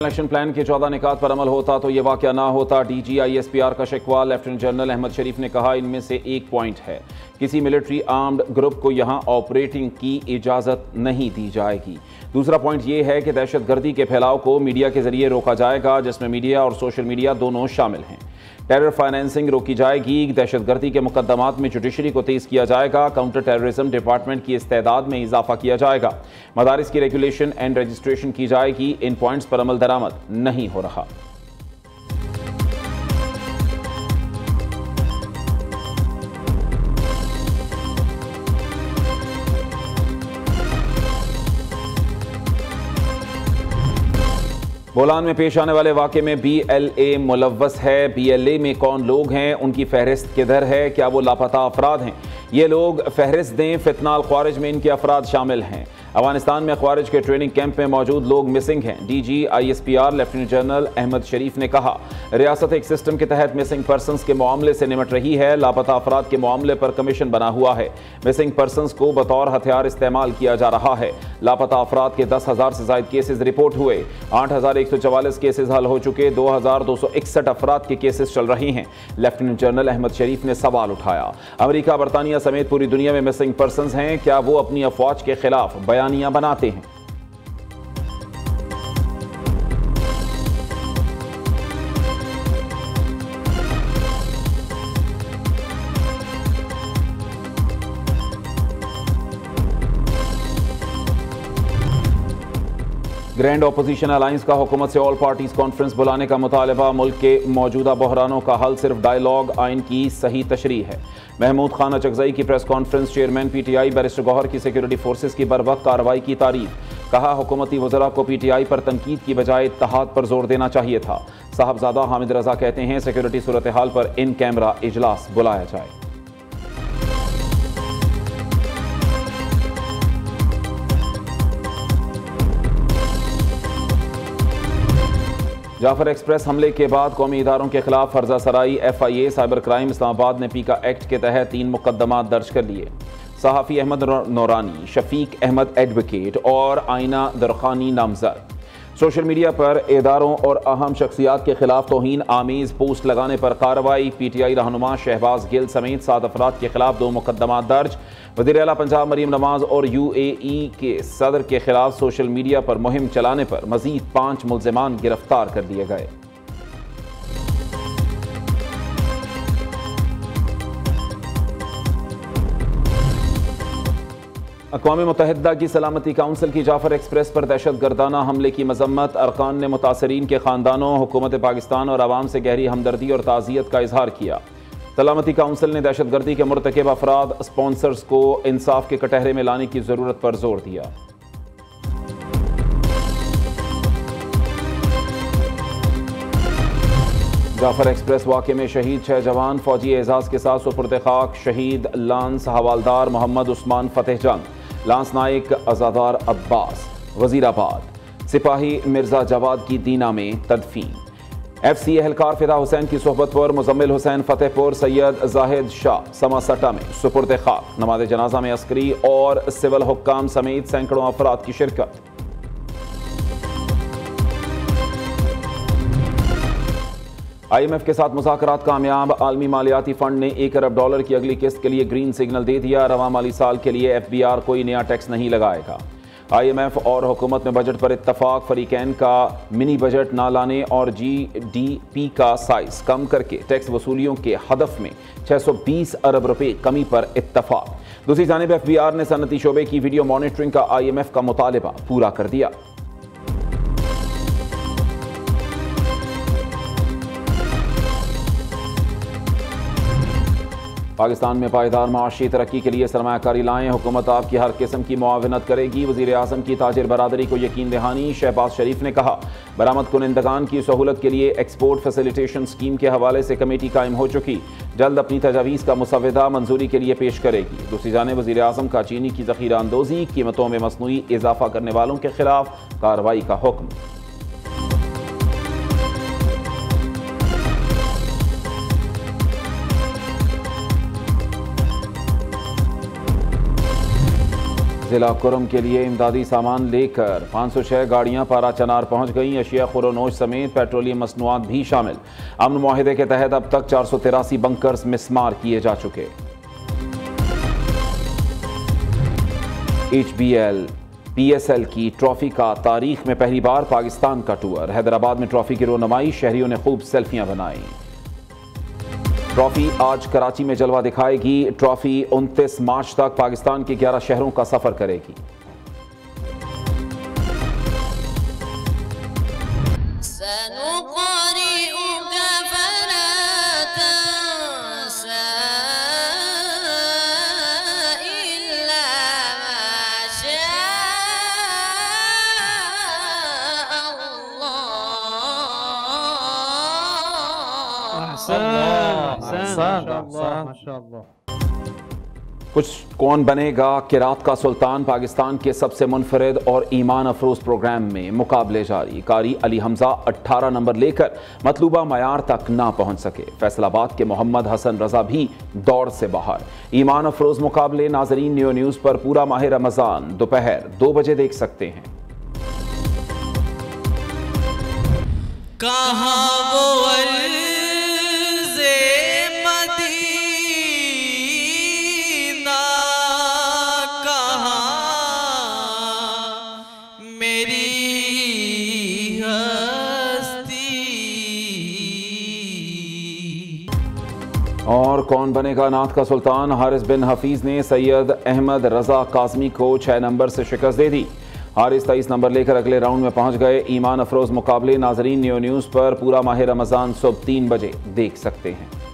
Election plan के 14 निकात पर अमल होता तो ये वाक़या ना होता। DGISPR का शिकवा लेफ्टिनेंट जनरल अहमद शरीफ ने कहा, इनमें से एक पॉइंट है, किसी मिलिट्री आर्म्ड ग्रुप को यहाँ ऑपरेटिंग की इजाज़त नहीं दी जाएगी। दूसरा पॉइंट ये है कि दहशतगर्दी के फैलाव को मीडिया के जरिए रोका जाएगा, जिसमें मीडिया और सोशल मीडिया दोनों शामिल हैं। टेरर फाइनेंसिंग रोकी जाएगी। दहशतगर्दी के मुकदमात में जुडिशरी को तेज़ किया जाएगा। काउंटर टेररिज्म डिपार्टमेंट की इस्तेदाद में इजाफा किया जाएगा। मदारिस की रेगुलेशन एंड रजिस्ट्रेशन की जाएगी। इन पॉइंट्स पर अमल दरामद नहीं हो रहा। बोलान में पेश आने वाले वाक़े में BLA मुलव्वस है। BLA में कौन लोग हैं, उनकी फहरिस्त किधर है, क्या वो लापता अफराद हैं? ये लोग फहरिस्त दें। फितनाल ख्वारिज में इनके अफराद शामिल हैं। अफगानिस्तान में ख्वारिज के ट्रेनिंग कैंप में मौजूद लोग मिसिंग हैं। DGISPR लेफ्टिनेंट जनरल अहमद शरीफ ने कहा, रियासत एक सिस्टम के तहत मिसिंग पर्सनस के मामले से निमट रही है। लापता अफराद के मामले पर कमीशन बना हुआ है। मिसिंग पर्सनस को बतौर हथियार इस्तेमाल किया जा रहा है। लापता अफराद के 10,000 से ज्यादा केसेस रिपोर्ट हुए। 8,144 केसेस हल हो चुके। 2,261 अफराद के केसेस चल रहे हैं। लेफ्टिनेंट जनरल अहमद शरीफ ने सवाल उठाया, अमेरिका, बरतानिया समेत पूरी दुनिया में मिसिंग पर्सनस हैं, क्या वो अपनी अफवाज के खिलाफ बयानियां बनाते हैं? ग्रैंड अपोजिशन अलायंस का हुकूमत से ऑल पार्टीज कॉन्फ्रेंस बुलाने का मुतालबा। मुल्क के मौजूदा बहरानों का हल सिर्फ डायलॉग, आइन की सही तशरीह है। महमूद खान अचकजई की press conference. Chairman PTI barrister Gohar की सिक्योरिटी फोर्सेज की बरवक्त कार्रवाई की तारीफ। कहा, हुकूमती वज़रा को PTI पर तनकीद की बजाय इत्तेहाद पर जोर देना चाहिए था। साहबजादा हामिद रजा कहते हैं, सिक्योरिटी सूरत हाल पर इन कैमरा इजलास बुलाया जाए। जाफर एक्सप्रेस हमले के बाद कौमी इदारों के खिलाफ फर्जा सराई। FIA साइबर क्राइम इस्लामाबाद ने पीका एक्ट के तहत 3 मुकदमात दर्ज कर लिए। सहाफ़ी अहमद नौरानी, शफीक अहमद एडवोकेट और आइना दरखानी नामजद। सोशल मीडिया पर इदारों और अहम शख्सियात के खिलाफ तौहीन आमीज़ पोस्ट लगाने पर कार्रवाई। PTI रहनुमा शहबाज गिल समेत 7 अफराद के खिलाफ 2 मुकदमात दर्ज। वज़ीर आला पंजाब मरीम नवाज और UAE के सदर के खिलाफ सोशल मीडिया पर मुहिम चलाने पर मजीद 5 मुल्ज़िमान गिरफ्तार कर दिए गए। अक़वाम मुत्तहिदा की सलामती काउंसिल की जाफर एक्सप्रेस पर दहशत गर्दाना हमले की मजम्मत। अरकान ने मुतासरीन के ख़ानदानों, हुकूमत पाकिस्तान और आवाम से गहरी हमदर्दी और ताज़ियत का इजहार किया। सलामती काउंसिल ने दहशत गर्दी के मुर्तकिब अफराद स्पॉन्सर्स को इंसाफ के कटहरे में लाने की ज़रूरत पर जोर दिया। जाफर एक्सप्रेस वाक़े में शहीद 6 जवान फौजी एजाज़ के साथ सुपुर्द खाक। शहीद लांस हवालदार मोहम्मद उस्मान फतेह जंग, लांस नाइक अज़ादार अब्बास वज़ीराबाद, सिपाही मिर्ज़ा जवाद की दीना में तदफीन। FCA एहलकार फिदा हुसैन की सोहबत पर मुजम्मिल हुसैन फतेहपुर, सैयद जाहिद शाह समासटा में सुपुर्द खाक। नमाज जनाजा में अस्करी और सिविल हुक्काम समेत सैकड़ों अफराद की शिरकत। IMF के साथ मुज़ाकरात कामयाब। आलमी मालियाती फ़ंड ने $1 अरब की अगली किस्त के लिए ग्रीन सिग्नल दे दिया। रवां माली साल के लिए FBR कोई नया टैक्स नहीं लगाएगा। IMF और हुकूमत में बजट पर इत्तफाक। फरीकैन का मिनी बजट ना लाने और GDP का साइज कम करके टैक्स वसूलियों के हदफ में 620 अरब रुपए कमी पर इत्तफाक। दूसरी जानिब FBR ने सनती शोबे की वीडियो मॉनिटरिंग का IMF का मुतालबा पूरा कर दिया। पाकिस्तान में पायदार माशी तरक्की के लिए सरमायाकारी लाएं। हुकूमत आपकी हर किस्म की मुआवनत करेगी। वज़ीर आज़म की ताजिर बरादरी को यकीन दहानी। शहबाज शरीफ ने कहा, बरामद कुनिंदगान की सहूलत के लिए एक्सपोर्ट फैसिलिटेशन स्कीम के हवाले से कमेटी कायम हो चुकी, जल्द अपनी तजावीज़ का मुसवदा मंजूरी के लिए पेश करेगी। दूसरी जानिब वज़ीर आज़म का चीनी की ज़ख़ीरा अंदोज़ी, कीमतों में मसनूई इजाफा करने वालों के खिलाफ कार्रवाई का हुक्म। जिला कुरम के लिए इमदादी सामान लेकर 506 गाड़ियां पारा चनार पहुंच गईं। अशिया खुरोनोश समेत पेट्रोलियम मसनूआत भी शामिल। अमन मुआहिदे के तहत अब तक 483 बंकर्स मिसमार किए जा चुके। HBL PSL की ट्रॉफी का तारीख में पहली बार पाकिस्तान का टूर। हैदराबाद में ट्रॉफी की रोनुमाई, शहरियों ने खूब सेल्फियां बनाई। ट्रॉफी आज कराची में जलवा दिखाएगी। ट्रॉफी 29 मार्च तक पाकिस्तान के 11 शहरों का सफर करेगी। कुछ कौन बनेगा किरात का सुल्तान पाकिस्तान के सबसे मुनफरिद और ईमान अफरोज प्रोग्राम में मुकाबले जारी। कारी अली हमजा 18 नंबर लेकर मतलूबा मयार तक ना पहुंच सके। फैसलाबाद के मोहम्मद हसन रजा भी दौड़ से बाहर। ईमान अफरोज मुकाबले नाजरीन न्यू न्यूज़ पर पूरा माह रमजान दोपहर 2 बजे देख सकते हैं। कहाँ वो और कौन बनेगा नात का सुल्तान। हारिस बिन हफीज ने सैयद अहमद रजा काजमी को 6 नंबर से शिकस्त दे दी। हारिस 23 नंबर लेकर अगले राउंड में पहुंच गए। ईमान अफरोज मुकाबले नाजरीन न्यू न्यूज़ पर पूरा माह रमजान सुबह 3 बजे देख सकते हैं।